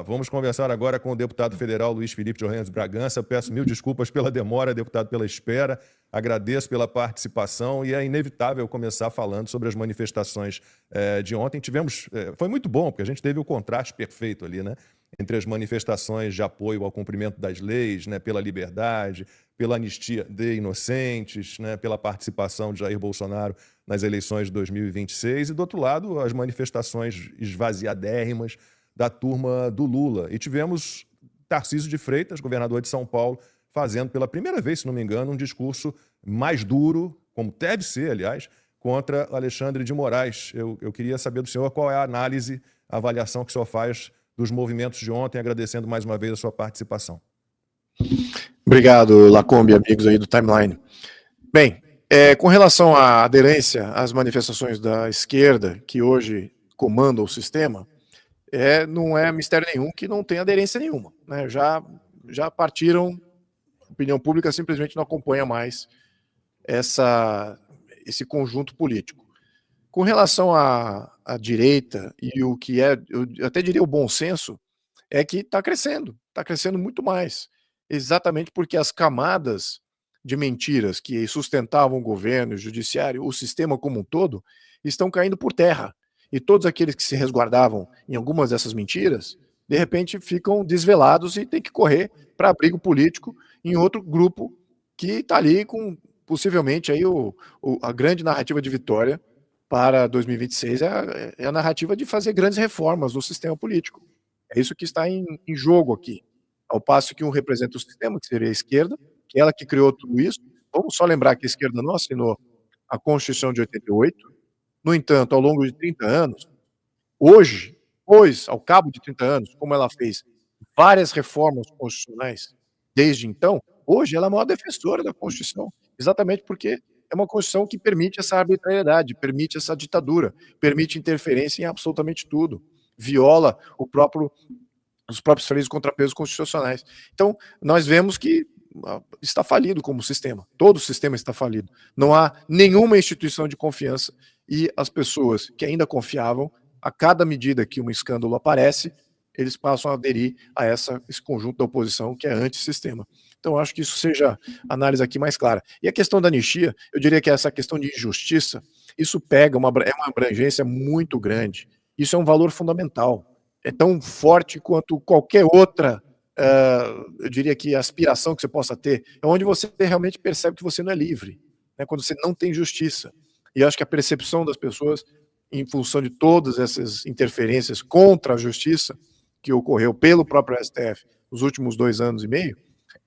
Vamos conversar agora com o deputado federal Luiz Felipe de Orleans Bragança. Peço mil desculpas pela demora, deputado, pela espera. Agradeço pela participação e é inevitável começar falando sobre as manifestações de ontem. Foi muito bom, porque a gente teve o contraste perfeito ali, né? Entre as manifestações de apoio ao cumprimento das leis, né, pela liberdade, pela anistia de inocentes, né, pela participação de Jair Bolsonaro nas eleições de 2026 e, do outro lado, as manifestações esvaziadérrimas da turma do Lula. E tivemos Tarcísio de Freitas, governador de São Paulo, fazendo pela primeira vez, se não me engano, um discurso mais duro, como deve ser, aliás, contra Alexandre de Moraes. Eu queria saber do senhor qual é a análise, a avaliação que o senhor faz dos movimentos de ontem, agradecendo mais uma vez a sua participação. Obrigado, Lacombe e amigos aí do Timeline. Bem, com relação à aderência às manifestações da esquerda, que hoje comanda o sistema, não é mistério nenhum que não tem aderência nenhuma, né? Já partiram, a opinião pública simplesmente não acompanha mais esse conjunto político. Com relação à direita e o que eu até diria o bom senso, é que está crescendo muito mais, exatamente porque as camadas de mentiras que sustentavam o governo, o judiciário, o sistema como um todo, estão caindo por terra. E todos aqueles que se resguardavam em algumas dessas mentiras, de repente ficam desvelados e tem que correr para abrigo político em outro grupo que está ali com, possivelmente, aí a grande narrativa de vitória para 2026 é a narrativa de fazer grandes reformas no sistema político. É isso que está em jogo aqui. Ao passo que um representa o sistema, que seria a esquerda, que é ela que criou tudo isso. Vamos só lembrar que a esquerda não assinou a Constituição de 88. No entanto, ao longo de 30 anos, hoje, ao cabo de 30 anos, como ela fez várias reformas constitucionais desde então, hoje ela é a maior defensora da Constituição, exatamente porque é uma Constituição que permite essa arbitrariedade, permite essa ditadura, permite interferência em absolutamente tudo, viola os próprios freios e contrapesos constitucionais. Então, nós vemos que está falido como sistema, todo o sistema está falido, não há nenhuma instituição de confiança e as pessoas que ainda confiavam, a cada medida que um escândalo aparece, eles passam a aderir a esse conjunto da oposição que é antissistema. Então, acho que isso seja a análise aqui mais clara. E a questão da anistia, eu diria que essa questão de injustiça, isso é uma abrangência muito grande. Isso é um valor fundamental. É tão forte quanto qualquer outra, eu diria que aspiração que você possa ter, é onde você realmente percebe que você não é livre, né, quando você não tem justiça. E eu acho que a percepção das pessoas, em função de todas essas interferências contra a justiça que ocorreu pelo próprio STF nos últimos 2 anos e meio,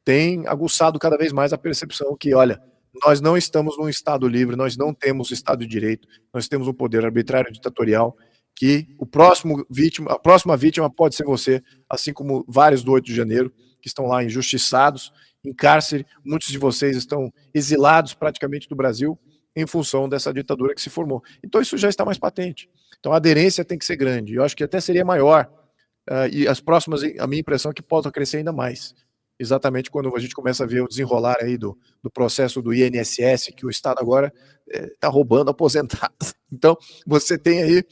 tem aguçado cada vez mais a percepção que, olha, nós não estamos num Estado livre, nós não temos Estado de Direito, nós temos um poder arbitrário ditatorial, que a próxima vítima pode ser você, assim como vários do 8 de janeiro, que estão lá injustiçados, em cárcere, muitos de vocês estão exilados praticamente do Brasil, em função dessa ditadura que se formou. Então isso já está mais patente. Então a aderência tem que ser grande, eu acho que até seria maior, e as próximas, a minha impressão é que possam crescer ainda mais. Exatamente quando a gente começa a ver o desenrolar aí do processo do INSS, que o Estado agora está roubando aposentados. Então, você tem aí,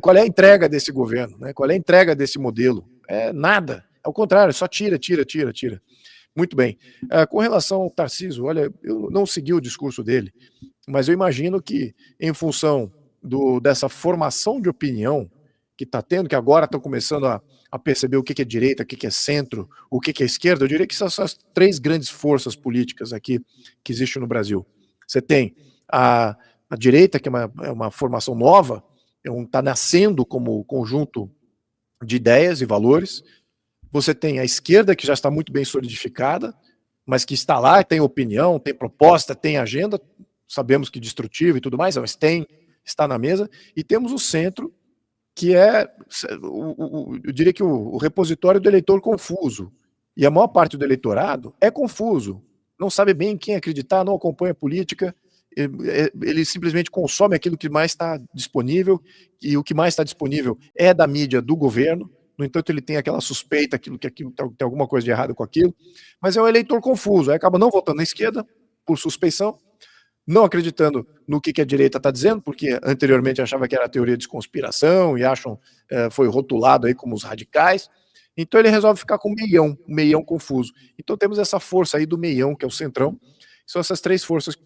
qual é a entrega desse governo, né? Qual é a entrega desse modelo? Nada, ao contrário, só tira. Muito bem. Com relação ao Tarcísio, olha, eu não segui o discurso dele, mas eu imagino que, em função dessa formação de opinião que está tendo, que agora estão começando a perceber o que é direita, o que é centro, o que é esquerda, eu diria que são essas 3 grandes forças políticas aqui que existem no Brasil. Você tem a direita, que é uma formação nova, está nascendo como conjunto de ideias e valores. Você tem a esquerda, que já está muito bem solidificada, mas que está lá, tem opinião, tem proposta, tem agenda, sabemos que destrutiva e tudo mais, mas está na mesa. E temos o centro, que eu diria que o repositório do eleitor confuso. E a maior parte do eleitorado é confuso, não sabe bem em quem acreditar, não acompanha a política, ele simplesmente consome aquilo que mais está disponível, e o que mais está disponível é da mídia do governo. No entanto, ele tem aquela suspeita que aquilo tem alguma coisa de errado com aquilo, mas é um eleitor confuso, aí acaba não votando na esquerda, por suspeição, não acreditando no que a direita está dizendo, porque anteriormente achava que era teoria de conspiração e foi rotulado aí como os radicais, Então ele resolve ficar com o meião confuso. Então temos essa força aí do meião, que é o centrão, são essas 3 forças que